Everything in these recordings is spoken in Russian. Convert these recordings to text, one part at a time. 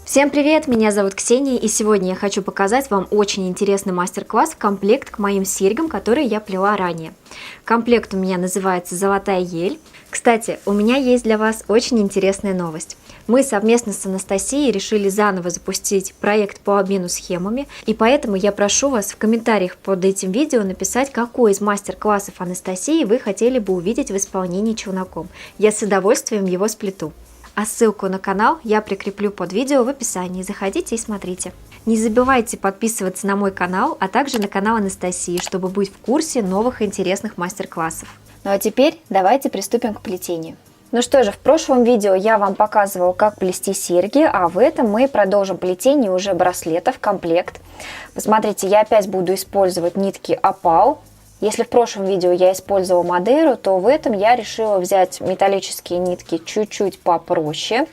Всем привет, меня зовут Ксения, и сегодня я хочу показать вам очень интересный мастер-класс в комплект к моим серьгам, которые я плела ранее. Комплект у меня называется «Золотая ель». Кстати, у меня есть для вас очень интересная новость. Мы совместно с Анастасией решили заново запустить проект по обмену схемами, и поэтому я прошу вас в комментариях под этим видео написать, какой из мастер-классов Анастасии вы хотели бы увидеть в исполнении челноком. Я с удовольствием его сплету. А ссылку на канал я прикреплю под видео в описании. Заходите и смотрите. Не забывайте подписываться на мой канал, а также на канал Анастасии, чтобы быть в курсе новых интересных мастер-классов. Ну а теперь давайте приступим к плетению. Ну что же, в прошлом видео я вам показывала, как плести серьги, а в этом мы продолжим плетение уже браслетов в комплект. Посмотрите, я опять буду использовать нитки опал. Если в прошлом видео я использовала Мадейру, то в этом я решила взять металлические нитки чуть-чуть попроще.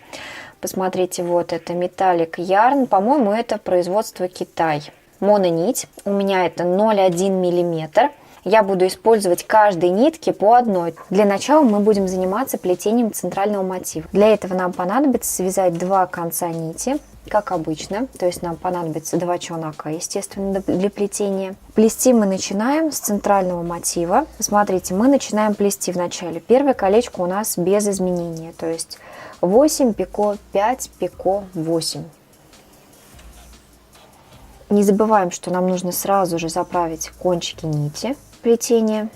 Посмотрите, вот это металлик ярн, по-моему, это производство Китай. Мононить, у меня это 0,1 мм. Я буду использовать каждой нитки по одной. Для начала мы будем заниматься плетением центрального мотива. Для этого нам понадобится связать два конца нити, как обычно, то есть нам понадобится два челнока, естественно, для плетения. Плести мы начинаем с центрального мотива. Смотрите, мы начинаем плести вначале. Первое колечко у нас без изменения, то есть 8 пико 5 пико 8. Не забываем, что нам нужно сразу же заправить кончики нити плетения.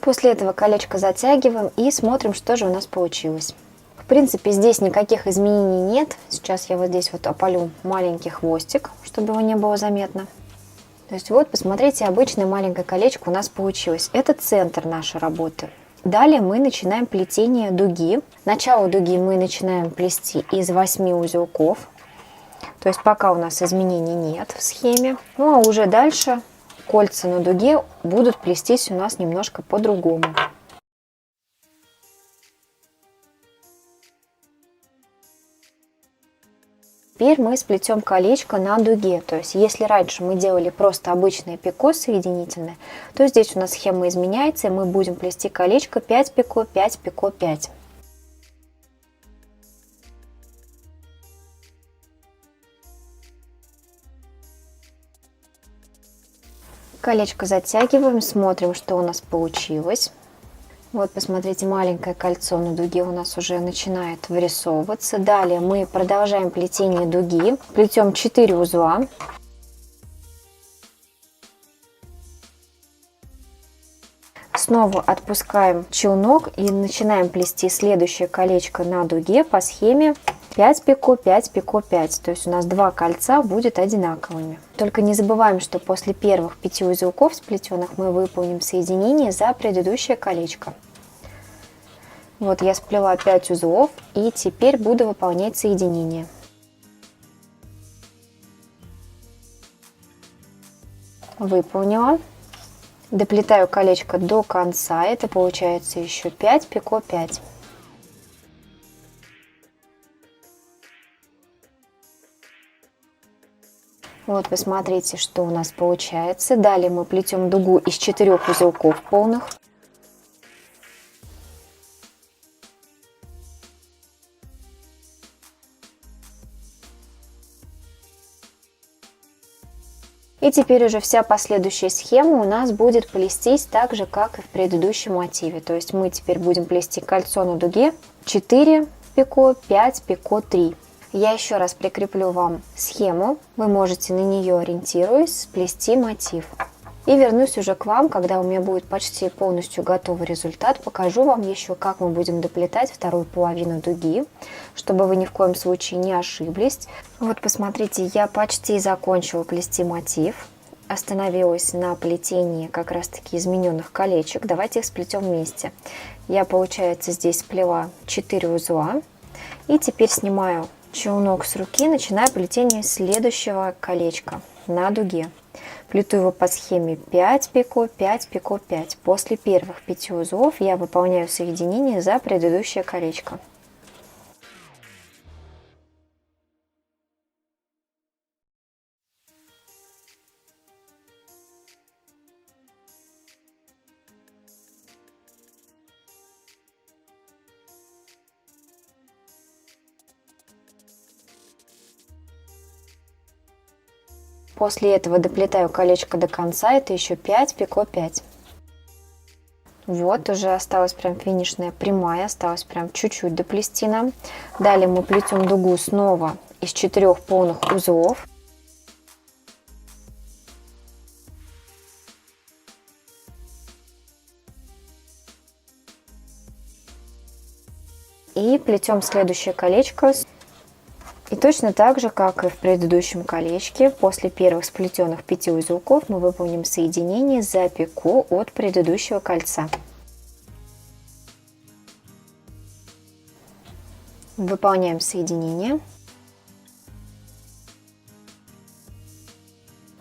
После этого колечко затягиваем и смотрим, что же у нас получилось. В принципе, здесь никаких изменений нет. Сейчас я вот здесь вот опалю маленький хвостик, чтобы его не было заметно. То есть вот, посмотрите, обычное маленькое колечко у нас получилось. Это центр нашей работы. Далее мы начинаем плетение дуги. Начало дуги мы начинаем плести из 8 узелков. То есть пока у нас изменений нет в схеме. Ну а уже дальше кольца на дуге будут плестись у нас немножко по-другому. Теперь мы сплетем колечко на дуге. То есть если раньше мы делали просто обычное пико соединительное, то здесь у нас схема изменяется, и мы будем плести колечко 5 пико, 5 пико, 5. Колечко затягиваем, смотрим, что у нас получилось. Вот, посмотрите, маленькое кольцо на дуге у нас уже начинает вырисовываться. Далее мы продолжаем плетение дуги. Плетем 4 узла. Снова отпускаем челнок и начинаем плести следующее колечко на дуге по схеме 5 пико, 5 пико, 5. То есть у нас два кольца будет одинаковыми. Только не забываем, что после первых 5 узелков сплетенных мы выполним соединение за предыдущее колечко. Вот я сплела 5 узлов и теперь буду выполнять соединение. Выполнила. Доплетаю колечко до конца. Это получается еще 5 пико 5. Вот посмотрите, что у нас получается. Далее мы плетем дугу из 4 узелков полных. И теперь уже вся последующая схема у нас будет плестись так же, как и в предыдущем мотиве. То есть мы теперь будем плести кольцо на дуге 4 пико, 5 пико, 3. Я еще раз прикреплю вам схему. Вы можете на нее, ориентируясь, сплести мотив. И вернусь уже к вам, когда у меня будет почти полностью готовый результат. Покажу вам еще, как мы будем доплетать вторую половину дуги, чтобы вы ни в коем случае не ошиблись. Вот посмотрите, я почти закончила плести мотив. Остановилась на плетении как раз таки измененных колечек. Давайте их сплетем вместе. Я, получается, здесь сплела 4 узла. И теперь снимаю челнок с руки, начинаю плетение следующего колечка на дуге. Плету его по схеме 5 пико, 5 пико, 5. После первых 5 узлов я выполняю соединение за предыдущее колечко. После этого доплетаю колечко до конца, это еще 5 пико 5. Вот, уже осталась прям финишная прямая, осталось прям чуть-чуть доплести нам. Далее мы плетем дугу снова из 4 полных узлов. И плетем следующее колечко. И точно так же, как и в предыдущем колечке, после первых сплетенных 5 узелков мы выполним соединение за пико от предыдущего кольца. Выполняем соединение.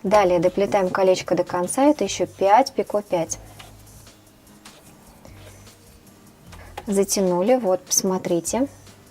Далее доплетаем колечко до конца, это еще 5 пико 5. Затянули, вот, посмотрите.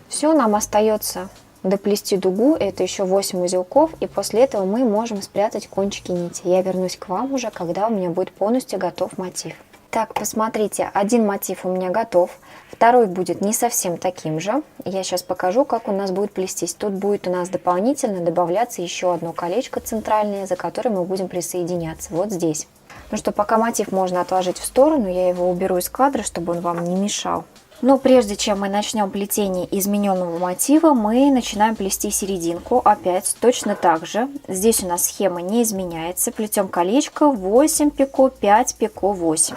Все, нам остается доплести дугу, это еще 8 узелков, и после этого мы можем спрятать кончики нити. Я вернусь к вам уже, когда у меня будет полностью готов мотив. Так, посмотрите, один мотив у меня готов, второй будет не совсем таким же. Я сейчас покажу, как у нас будет плестись. Тут будет у нас дополнительно добавляться еще одно колечко центральное, за которое мы будем присоединяться, вот здесь. Ну что, пока мотив можно отложить в сторону, я его уберу из кадра, чтобы он вам не мешал. Но прежде чем мы начнем плетение измененного мотива, мы начинаем плести серединку. Опять точно так же. Здесь у нас схема не изменяется. Плетем колечко 8 пико, 5 пико, 8.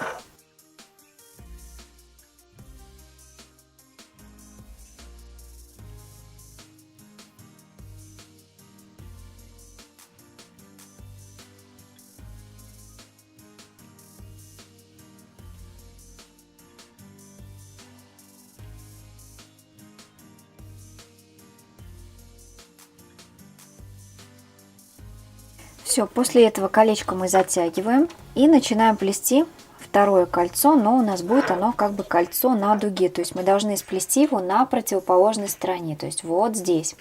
Все, после этого колечко мы затягиваем и начинаем плести второе кольцо, но у нас будет оно как бы кольцо на дуге, то есть мы должны сплести его на противоположной стороне, то есть вот здесь.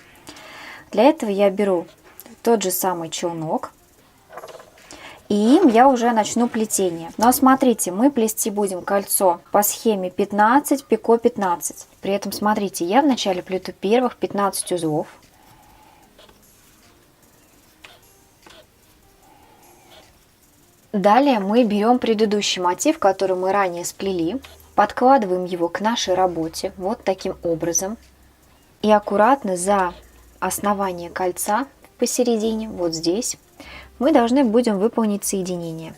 Для этого я беру тот же самый челнок, и им я уже начну плетение. Но смотрите, мы плести будем кольцо по схеме 15 пико 15. При этом смотрите, я вначале плету первых 15 узлов. Далее мы берем предыдущий мотив, который мы ранее сплели, подкладываем его к нашей работе вот таким образом. И аккуратно за основание кольца посередине, вот здесь, мы должны будем выполнить соединение.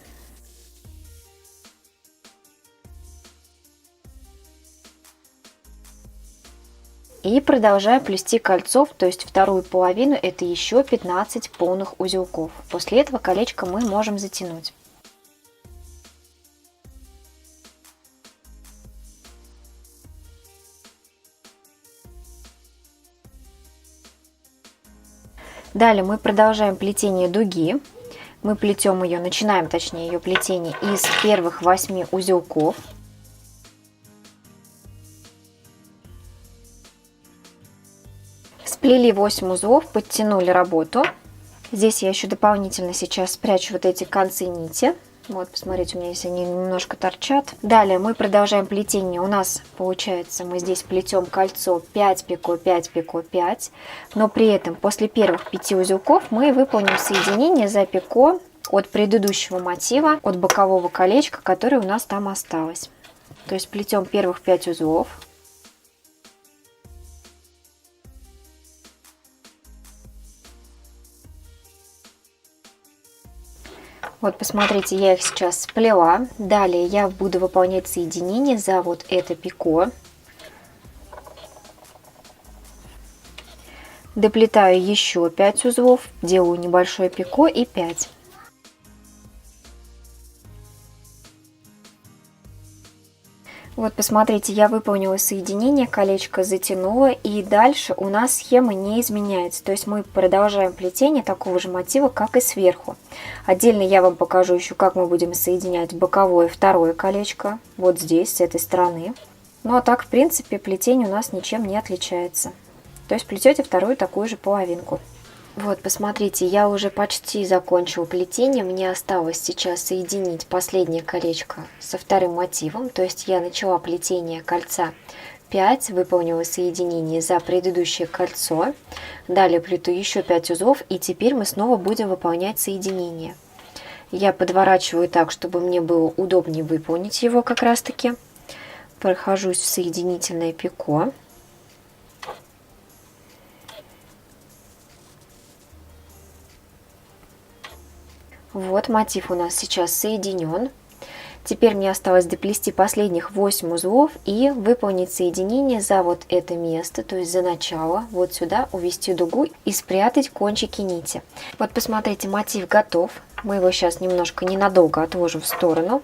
И продолжаем плести кольцо, то есть вторую половину, это еще 15 полных узелков. После этого колечко мы можем затянуть. Далее мы продолжаем плетение дуги. Мы плетем ее, начинаем точнее ее плетение из первых 8 узелков. Сплели 8 узлов, подтянули работу. Здесь я еще дополнительно сейчас спрячу вот эти концы нити. Вот, посмотрите, у меня здесь они немножко торчат. Далее мы продолжаем плетение. У нас получается, мы здесь плетем кольцо 5 пико, 5 пико, 5. Но при этом после первых 5 узелков мы выполним соединение за пико от предыдущего мотива, от бокового колечка, которое у нас там осталось. То есть плетем первых 5 узлов. Вот, посмотрите, я их сейчас сплела. Далее я буду выполнять соединение за вот это пико. Доплетаю еще 5 узлов, делаю небольшое пико и 5. Вот, посмотрите, я выполнила соединение, колечко затянула, и дальше у нас схема не изменяется. То есть мы продолжаем плетение такого же мотива, как и сверху. Отдельно я вам покажу еще, как мы будем соединять боковое второе колечко, вот здесь, с этой стороны. Ну а так, в принципе, плетение у нас ничем не отличается. То есть плетете вторую такую же половинку. Вот, посмотрите, я уже почти закончила плетение. Мне осталось сейчас соединить последнее колечко со вторым мотивом. То есть я начала плетение кольца 5 выполнила соединение за предыдущее кольцо. Далее плету еще 5 узлов, и теперь мы снова будем выполнять соединение. Я подворачиваю так, чтобы мне было удобнее выполнить его как раз таки. Прохожусь в соединительное пико. Вот мотив у нас сейчас соединен. Теперь мне осталось доплести последних 8 узлов и выполнить соединение за вот это место, то есть за начало, вот сюда увести дугу и спрятать кончики нити. Вот посмотрите, мотив готов. Мы его сейчас немножко ненадолго отложим в сторону.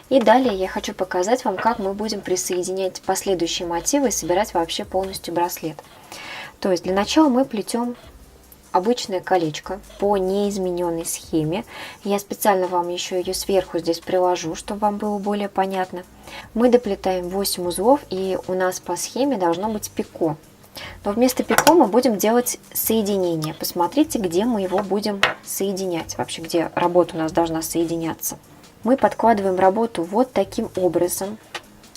И далее я хочу показать вам, как мы будем присоединять последующие мотивы и собирать вообще полностью браслет. То есть для начала мы плетем обычное колечко по неизмененной схеме. Я специально вам еще ее сверху здесь приложу, чтобы вам было более понятно. Мы доплетаем 8 узлов, и у нас по схеме должно быть пико. Но вместо пико мы будем делать соединение. Посмотрите, где мы его будем соединять, вообще где работа у нас должна соединяться. Мы подкладываем работу вот таким образом.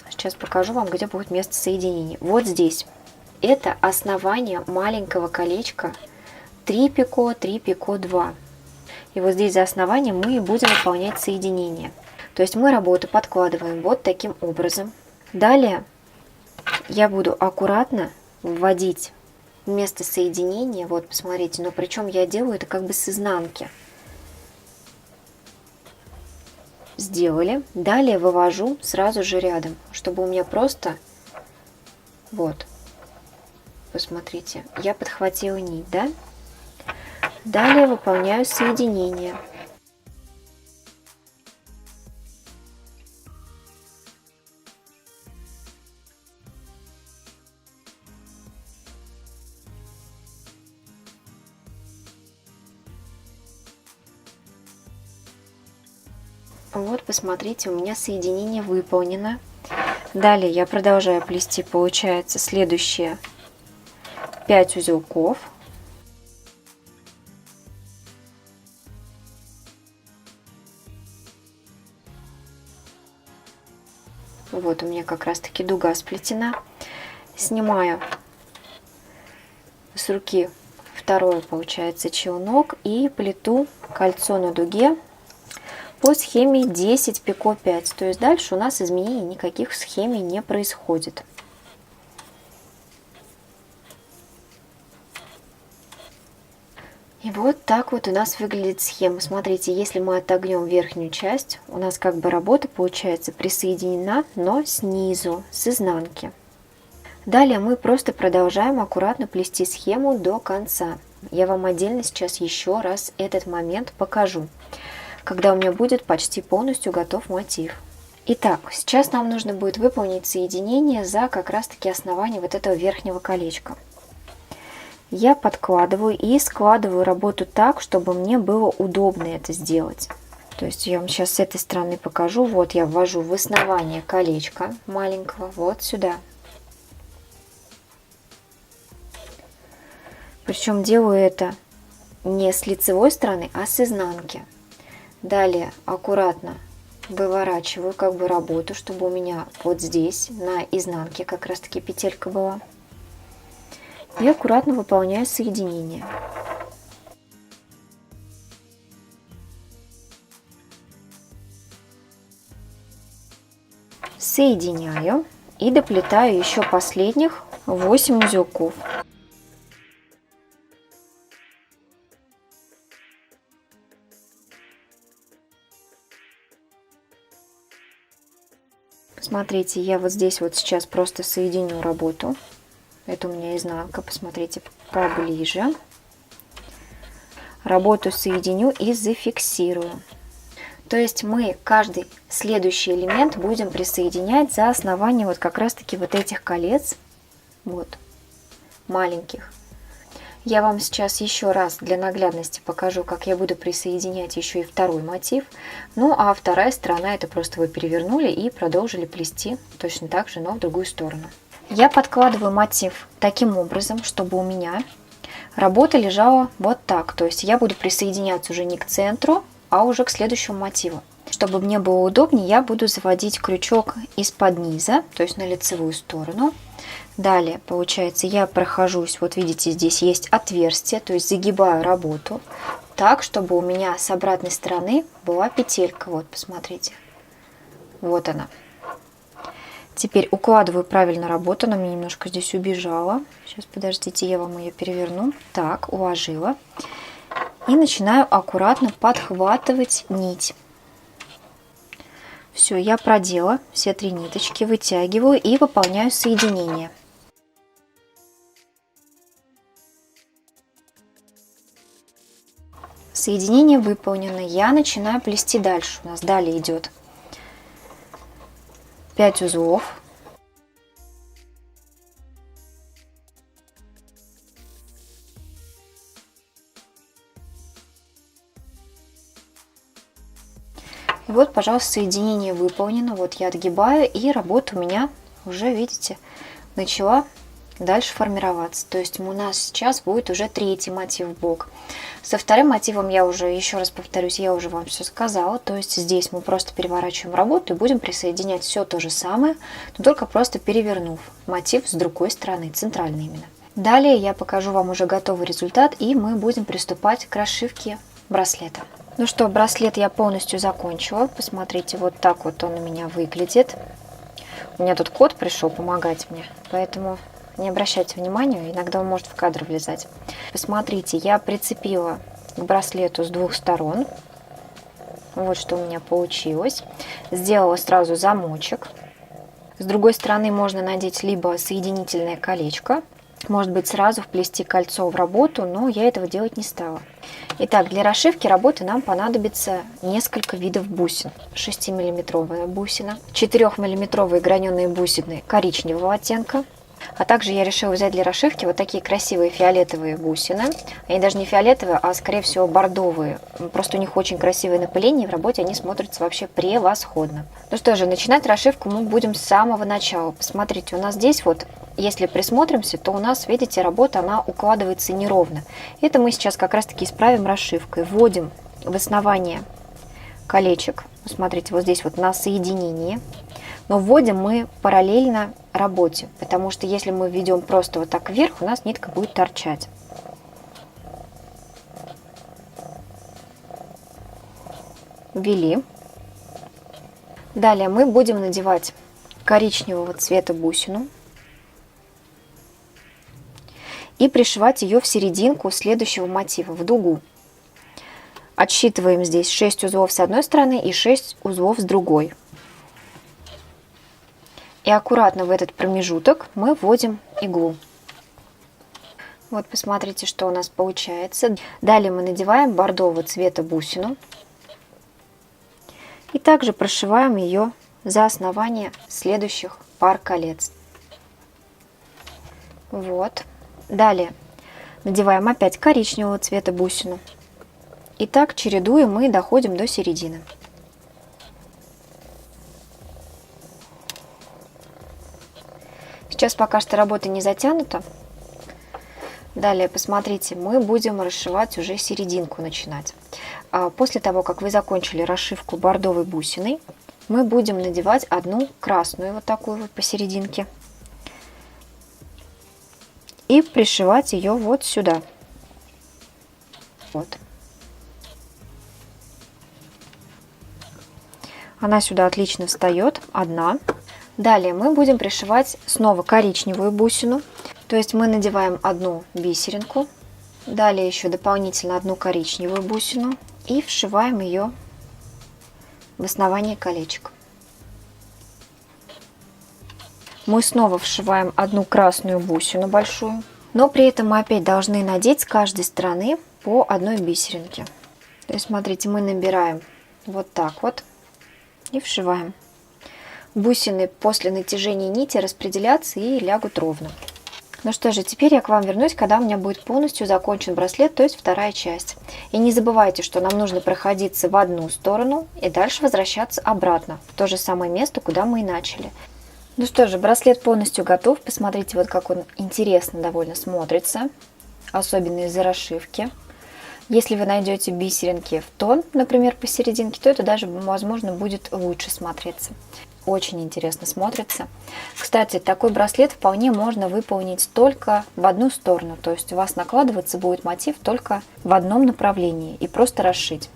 Сейчас покажу вам, где будет место соединения. Вот здесь. Это основание маленького колечка 3 пико, 3 пико, 2. И вот здесь за основанием мы будем выполнять соединение. То есть мы работу подкладываем вот таким образом. Далее я буду аккуратно вводить место соединения. Вот, посмотрите, но причем я делаю это как бы с изнанки. Сделали. Далее вывожу сразу же рядом, чтобы у меня просто... Вот. Посмотрите, я подхватила нить, да? Далее выполняю соединение. Вот, посмотрите, у меня соединение выполнено. Далее я продолжаю плести, получается, следующие 5 узелков. Вот у меня как раз таки дуга сплетена. Снимаю с руки второй, получается, челнок и плету кольцо на дуге по схеме 10 пико 5. То есть дальше у нас изменений никаких в схеме не происходит. И вот так вот у нас выглядит схема. Смотрите, если мы отогнем верхнюю часть, у нас как бы работа получается присоединена, но снизу, с изнанки. Далее мы просто продолжаем аккуратно плести схему до конца. Я вам отдельно сейчас еще раз этот момент покажу, когда у меня будет почти полностью готов мотив. Итак, сейчас нам нужно будет выполнить соединение за как раз таки основание вот этого верхнего колечка. Я подкладываю и складываю работу так, чтобы мне было удобно это сделать. То есть я вам сейчас с этой стороны покажу. Вот я ввожу в основание колечка маленького, вот сюда. Причем делаю это не с лицевой стороны, а с изнанки. Далее аккуратно выворачиваю как бы работу, чтобы у меня вот здесь на изнанке как раз таки петелька была. И аккуратно выполняю соединение. Соединяю и доплетаю еще последних 8 узелков. Смотрите, я вот здесь вот сейчас просто соединю работу. Это у меня изнанка, посмотрите поближе. Работу соединю и зафиксирую. То есть мы каждый следующий элемент будем присоединять за основание вот как раз таки вот этих колец, вот, маленьких. Я вам сейчас еще раз для наглядности покажу, как я буду присоединять еще и второй мотив. Ну а вторая сторона, это просто вы перевернули и продолжили плести точно так же, но в другую сторону. Я подкладываю мотив таким образом, чтобы у меня работа лежала вот так. То есть я буду присоединяться уже не к центру, а уже к следующему мотиву. Чтобы мне было удобнее, я буду заводить крючок из-под низа, то есть на лицевую сторону. Далее, получается, я прохожусь, вот видите, здесь есть отверстие, то есть загибаю работу так, чтобы у меня с обратной стороны была петелька. Вот, посмотрите. Вот она. Теперь укладываю правильно работу, она мне немножко здесь убежала. Сейчас, подождите, я вам ее переверну. Так, уложила. И начинаю аккуратно подхватывать нить. Все, я продела все 3 ниточки, вытягиваю и выполняю соединение. Соединение выполнено. Я начинаю плести дальше. У нас далее идет 5 узлов. И вот, пожалуйста, соединение выполнено. Вот я отгибаю, и работа у меня уже, видите, начала дальше формироваться. То есть у нас сейчас будет уже 3-й мотив в бок. Со 2-м мотивом я уже, еще раз повторюсь, я уже вам все сказала. То есть здесь мы просто переворачиваем работу и будем присоединять все то же самое, но только просто перевернув мотив с другой стороны, центральный именно. Далее я покажу вам уже готовый результат, и мы будем приступать к расшивке браслета. Ну что, браслет я полностью закончила. Посмотрите, вот так вот он у меня выглядит. У меня тут кот пришел помогать мне, поэтому не обращайте внимания, иногда он может в кадр влезать. Посмотрите, я прицепила к браслету с 2 сторон. Вот что у меня получилось. Сделала сразу замочек. С другой стороны можно надеть либо соединительное колечко, может быть, сразу вплести кольцо в работу, но я этого делать не стала. Итак, для расшивки работы нам понадобится несколько видов бусин. 6-миллиметровая бусина, 4-миллиметровые граненые бусины коричневого оттенка, а также я решила взять для расшивки вот такие красивые фиолетовые бусины. Они даже не фиолетовые, а скорее всего бордовые. Просто у них очень красивое напыление, и в работе они смотрятся вообще превосходно. Ну что же, начинать расшивку мы будем с самого начала. Посмотрите, у нас здесь вот, если присмотримся, то у нас, видите, работа, она укладывается неровно. Это мы сейчас как раз-таки исправим расшивкой. Вводим в основание колечек. Смотрите, вот здесь вот на соединение. Но вводим мы параллельно работе, потому что если мы введем просто вот так вверх, у нас нитка будет торчать. Ввели. Далее мы будем надевать коричневого цвета бусину и пришивать ее в серединку следующего мотива, в дугу. Отсчитываем здесь 6 узлов с одной стороны и 6 узлов с другой. И аккуратно в этот промежуток мы вводим иглу. Вот посмотрите, что у нас получается. Далее мы надеваем бордового цвета бусину. И также прошиваем ее за основание следующих пар колец. Вот. Далее надеваем опять коричневого цвета бусину. И так чередуем и доходим до середины. Сейчас пока что работа не затянута. Далее, посмотрите, мы будем расшивать уже серединку начинать. После того, как вы закончили расшивку бордовой бусиной, мы будем надевать одну красную, вот такую вот посерединке. И пришивать ее вот сюда. Вот. Она сюда отлично встает, одна. Далее мы будем пришивать снова коричневую бусину, то есть мы надеваем одну бисеринку, далее еще дополнительно одну коричневую бусину и вшиваем ее в основание колечек. Мы снова вшиваем одну красную бусину большую, но при этом мы опять должны надеть с каждой стороны по одной бисеринке. То есть смотрите, мы набираем вот так вот и вшиваем. Бусины после натяжения нити распределятся и лягут ровно. Ну что же, теперь я к вам вернусь, когда у меня будет полностью закончен браслет, то есть вторая часть. И не забывайте, что нам нужно проходиться в одну сторону и дальше возвращаться обратно, в то же самое место, куда мы и начали. Ну что же, браслет полностью готов. Посмотрите, вот как он интересно довольно смотрится, особенно из-за расшивки. Если вы найдете бисеринки в тон, например, посерединке, то это даже, возможно, будет лучше смотреться. Очень интересно смотрится. Кстати, такой браслет вполне можно выполнить только в одну сторону. То есть у вас накладываться будет мотив только в одном направлении и просто расшить.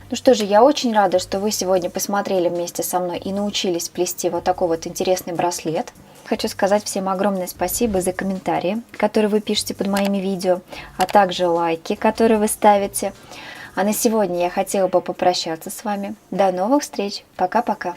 Ну что же, я очень рада, что вы сегодня посмотрели вместе со мной и научились плести вот такой вот интересный браслет. Хочу сказать всем огромное спасибо за комментарии, которые вы пишете под моими видео, а также лайки, которые вы ставите. А на сегодня я хотела бы попрощаться с вами. До новых встреч. Пока-пока.